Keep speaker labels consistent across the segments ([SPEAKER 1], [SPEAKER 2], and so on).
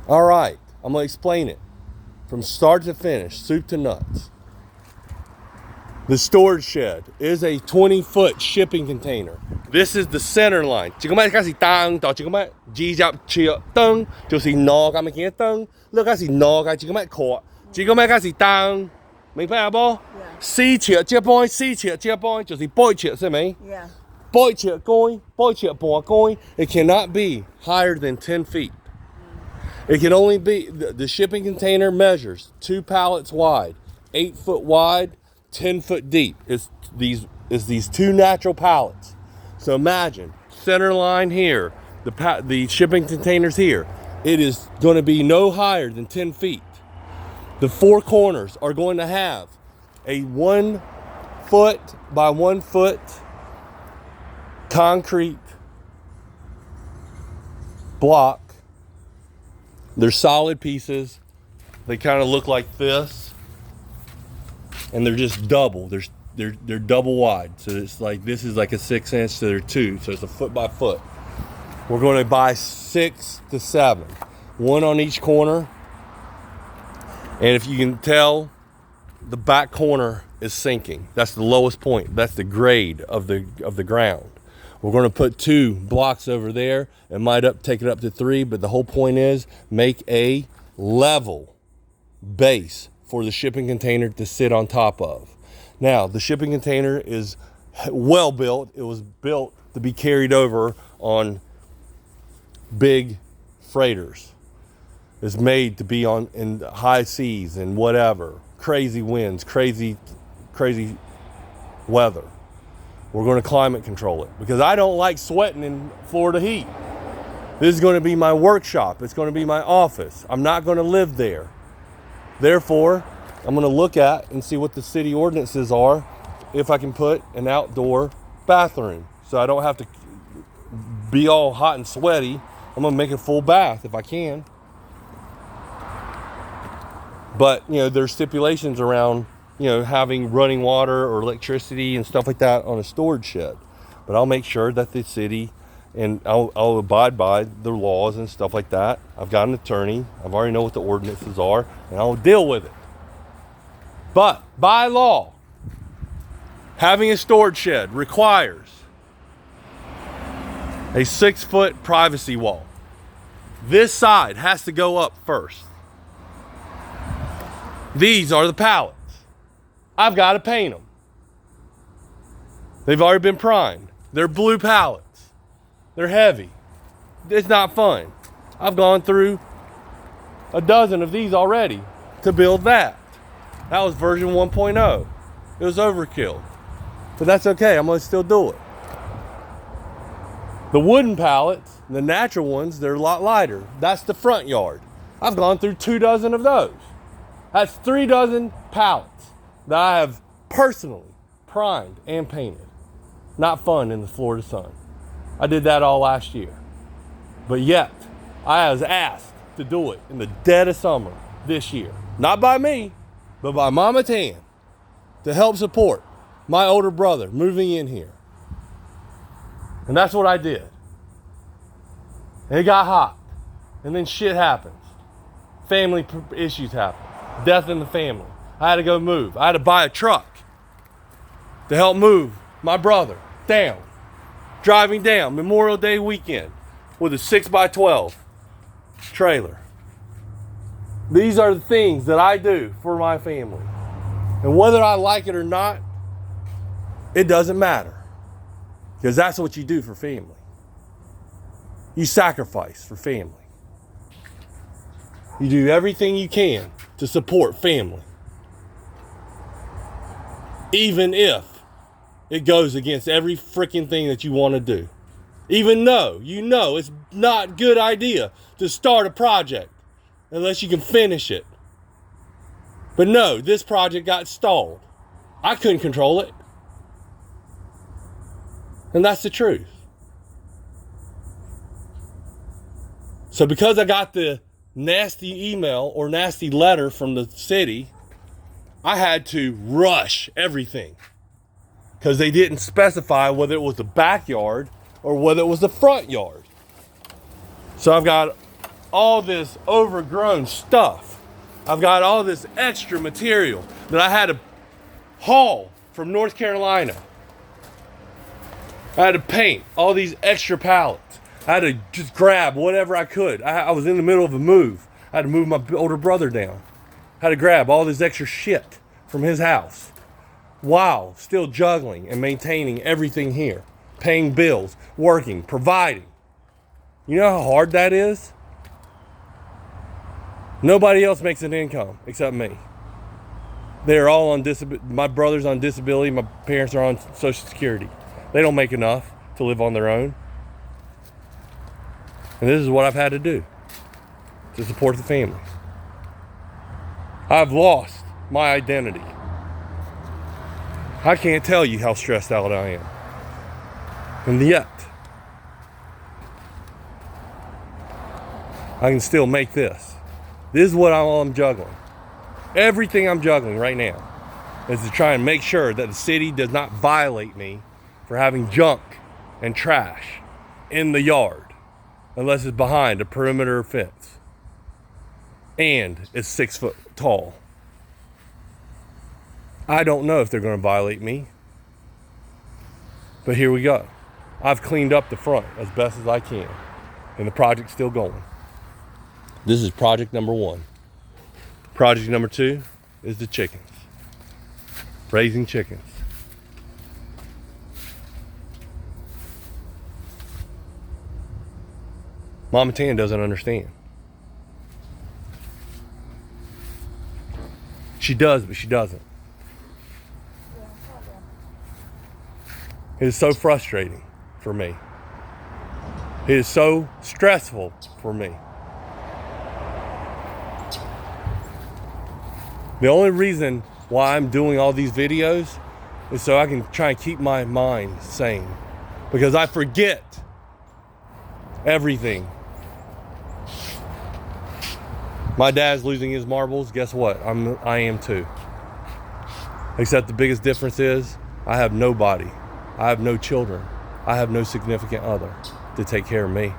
[SPEAKER 1] All right, I'm gonna explain it from start to finish, soup to nuts. The storage shed is a 20-foot shipping container. This is the center line. Chỉ có mấy cái gì tăng, đó chỉ có mấy chỉ dập triệu tăng, 就是挪咁嘅燈，呢個是挪嘅，只có mấy khổ，只có mấy cái gì tăng，明白不？4尺這半，4尺這半，就是8尺，是咪？
[SPEAKER 2] Yeah.
[SPEAKER 1] 8尺高，8尺半高。It cannot be higher than 10 feet. It can only be, the shipping container measures 2 pallets wide, 8 foot wide, 10 foot deep. It's these 2 natural pallets. So imagine, center line here, the shipping containers here. It is going to be no higher than 10 feet. The 4 corners are going to have a 1 foot by 1 foot concrete block. They're solid pieces. They kind of look like this, and they're just double. They're double wide. So it's like, this is like a 6 inch, so they're 2. So it's a foot by foot. We're going to buy 6 to 7, 1 on each corner. And if you can tell, the back corner is sinking. That's the lowest point. That's the grade of the ground. We're going to put 2 blocks over there. It might take it up to 3, but the whole point is make a level base for the shipping container to sit on top of. Now, the shipping container is well built. It was built to be carried over on big freighters. It's made to be on in high seas and whatever, crazy winds, crazy weather. We're going to climate control it because I don't like sweating in Florida heat. This is going to be my workshop. It's going to be my office. I'm not going to live there. Therefore, I'm going to look at and see what the city ordinances are if I can put an outdoor bathroom so I don't have to be all hot and sweaty. I'm going to make a full bath if I can. But, you know, there's stipulations around, you know, having running water or electricity and stuff like that on a storage shed. But I'll make sure that the city, and I'll abide by the laws and stuff like that. I've got an attorney. I've already know what the ordinances are, and I'll deal with it. But by law, having a storage shed requires a 6-foot privacy wall. This side has to go up first. These are the pallets. I've got to paint them. They've already been primed. They're blue pallets. They're heavy. It's not fun. I've gone through a dozen of these already to build that. That was version 1.0. It was overkill. But that's okay. I'm going to still do it. The wooden pallets, the natural ones, they're a lot lighter. That's the front yard. I've gone through 2 dozen of those. That's 3 dozen pallets that I have personally primed and painted. Not fun in the Florida sun. I did that all last year. But yet, I was asked to do it in the dead of summer this year. Not by me, but by Mama Tan, to help support my older brother moving in here. And that's what I did. And it got hot. And then shit happens. Family issues happen. Death in the family. I had to go move. I had to buy a truck to help move my brother down. Driving down Memorial Day weekend with a 6x12 trailer. These are the things that I do for my family. And whether I like it or not, it doesn't matter. Because that's what you do for family. You sacrifice for family. You do everything you can to support family. Even if it goes against every freaking thing that you want to do. Even though you know it's not a good idea to start a project unless you can finish it. But no, this project got stalled. I couldn't control it. And that's the truth. So because I got the nasty email or nasty letter from the city, I had to rush everything. Because they didn't specify whether it was the backyard or whether it was the front yard. So I've got all this overgrown stuff. I've got all this extra material that I had to haul from North Carolina. I had to paint all these extra pallets. I had to just grab whatever I could. I was in the middle of a move. I had to move my older brother down. I had to grab all this extra shit from his house while still juggling and maintaining everything here, paying bills, working, providing. You know how hard that is? Nobody else makes an income except me. They're all on disability. My brother's on disability. My parents are on Social Security. They don't make enough to live on their own. And this is what I've had to do to support the family. I've lost my identity. I can't tell you how stressed out I am. And yet, I can still make this. This is what I'm juggling. Everything I'm juggling right now is to try and make sure that the city does not violate me for having junk and trash in the yard unless it's behind a perimeter fence and it's 6 foot tall. I don't know if they're going to violate me, but here we go. I've cleaned up the front as best as I can, and the project's still going. This is project number 1. Project number 2 is the chickens. Raising chickens. Mama Tan doesn't understand. She does, but she doesn't. It is so frustrating for me. It is so stressful for me. The only reason why I'm doing all these videos is so I can try and keep my mind sane. Because I forget everything. My dad's losing his marbles. Guess what? I am too. Except the biggest difference is I have nobody. I have no children. I have no significant other to take care of me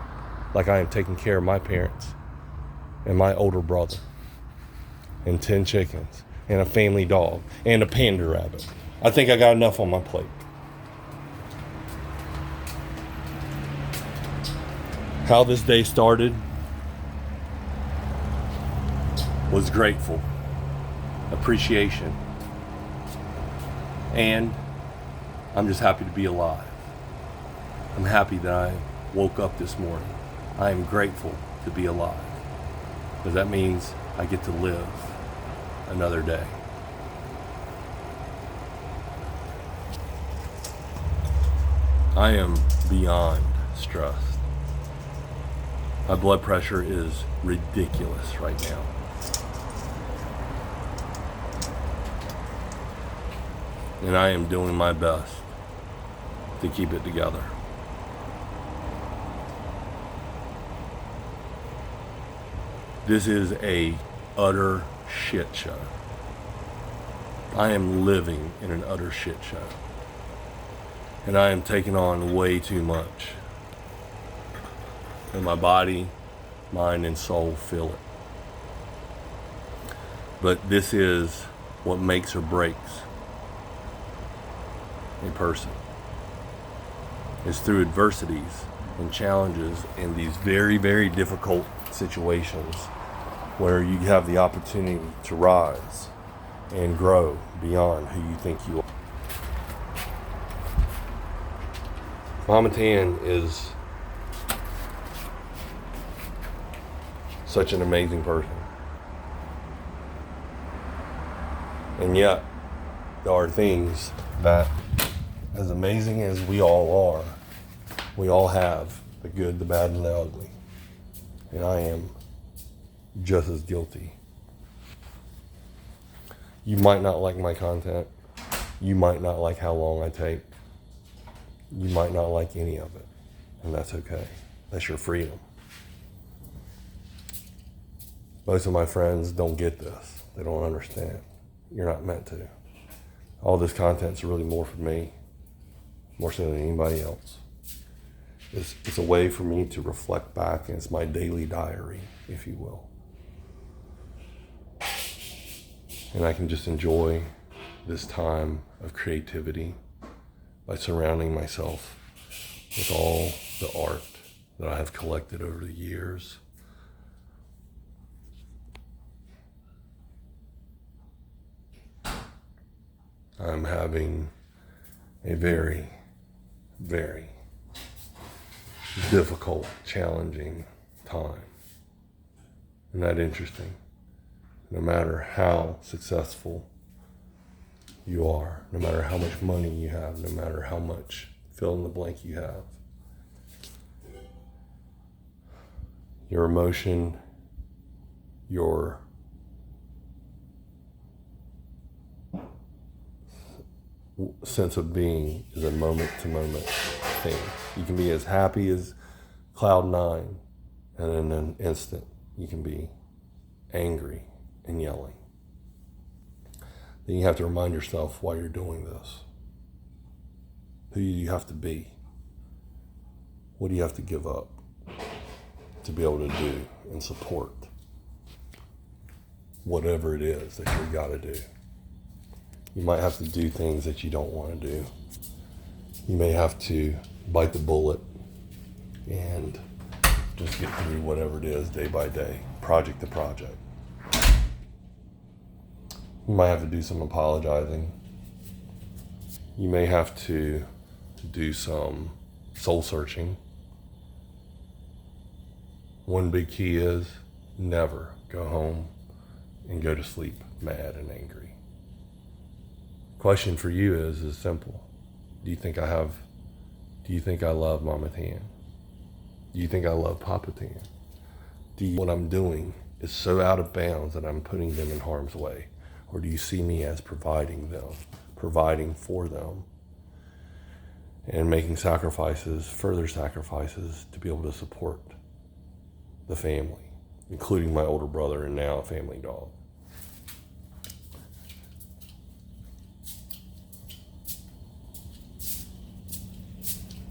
[SPEAKER 1] like I am taking care of my parents and my older brother and 10 chickens and a family dog and a panda rabbit. I think I got enough on my plate. How this day started was grateful, appreciation, and I'm just happy to be alive. I'm happy that I woke up this morning. I am grateful to be alive because that means I get to live another day. I am beyond stressed. My blood pressure is ridiculous right now. And I am doing my best to keep it together. This is a utter shit show. I am living in an utter shit show. And I am taking on way too much. And my body, mind, and soul feel it. But this is what makes or breaks a person. It's through adversities and challenges and these very, very difficult situations where you have the opportunity to rise and grow beyond who you think you are. Mama Tan is such an amazing person. And yet, there are things that, as amazing as we all are, we all have the good, the bad, and the ugly. And I am just as guilty. You might not like my content. You might not like how long I take. You might not like any of it. And that's okay. That's your freedom. Most of my friends don't get this. They don't understand. You're not meant to. All this content's really more for me, more so than anybody else. It's a way for me to reflect back, and it's my daily diary. if you will. And I can just enjoy this time of creativity by surrounding myself with all the art that I have collected over the years. I'm having a very, very difficult, challenging time. Isn't that interesting? No matter how successful you are, no matter how much money you have, no matter how much fill in the blank you have, your emotion, your sense of being is a moment-to-moment thing. You can be as happy as cloud nine, and in an instant, you can be angry and yelling. Then you have to remind yourself why you're doing this. Who do you have to be? What do you have to give up to be able to do and support whatever it is that you've got to do? You might have to do things that you don't want to do. You may have to bite the bullet and just get through whatever it is day by day, project to project. You might have to do some apologizing. You may have to do some soul searching. One big key is never go home and go to sleep mad and angry. Question for you is simple. Do you think I love Mama Tan? Do you think I love Papa Tan? What I'm doing is so out of bounds that I'm putting them in harm's way? Or do you see me as providing for them, and making further sacrifices to be able to support the family, including my older brother and now a family dog?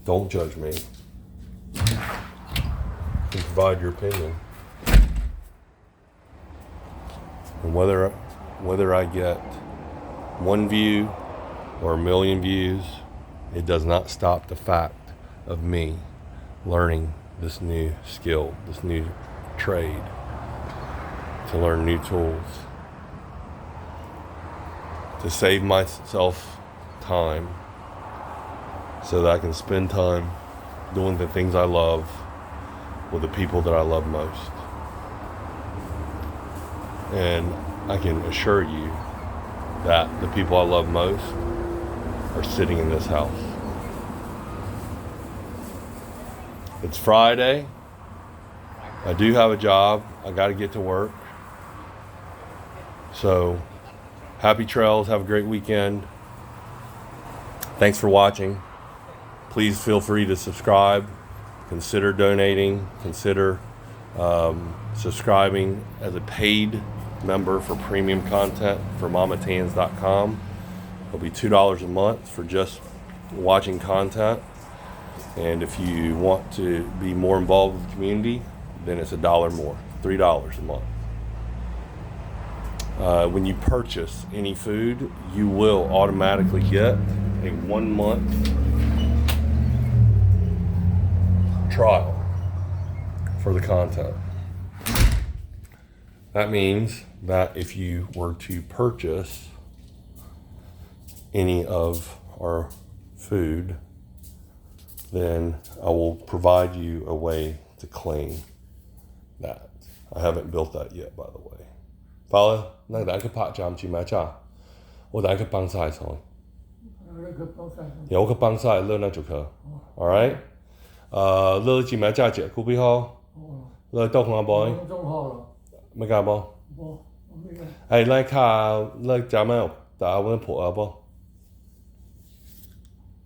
[SPEAKER 1] Don't judge me. You can provide your opinion. And whether I get 1 view or 1,000,000 views, it does not stop the fact of me learning this new skill, this new trade, to learn new tools, to save myself time so that I can spend time doing the things I love with the people that I love most. And I can assure you that the people I love most are sitting in this house. It's Friday. I do have a job. I got to get to work. So, happy trails. Have a great weekend. Thanks for watching. Please feel free to subscribe. Consider donating. Consider subscribing as a paid member for premium content for mamatans.com. It'll be $2 a month for just watching content. And if you want to be more involved with the community, then it's $1 more, $3 a month. When you purchase any food, you will automatically get a 1-month trial for the content. That means that if you were to purchase any of our food, then I will provide you a way to claim that. I haven't built that yet, by the way. Follow? 那大家拍照去买茶，我大家帮晒thôi. 有個幫晒樂那就可. Alright? 樂去買茶姐，古比好。樂到空阿 boy。咩㗎 boy？ 係來卡樂加咩？打溫破阿 boy。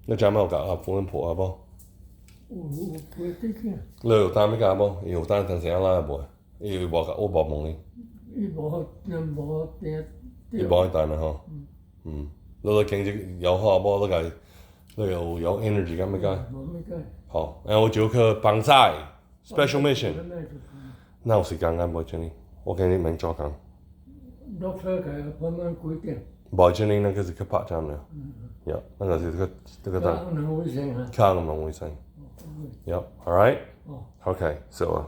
[SPEAKER 1] 樂加咩？我搞溫破阿 boy。樂有單咩㗎 boy？有單等陣啦 boy。要我บอกมึงนี่要บอก單啦嗬。樂經濟有好 boy， 樂有 energy 咁咩㗎？好，然後我就去幫晒 special mission。哪有時間㗎？冇錢，我給你們做工。
[SPEAKER 2] doctor 嘅慢慢規定。
[SPEAKER 1] 冇錢那個是去拍仗的，呀，那個是這個
[SPEAKER 2] 可能會成啊。
[SPEAKER 1] 可能會生，呀，all right，okay，so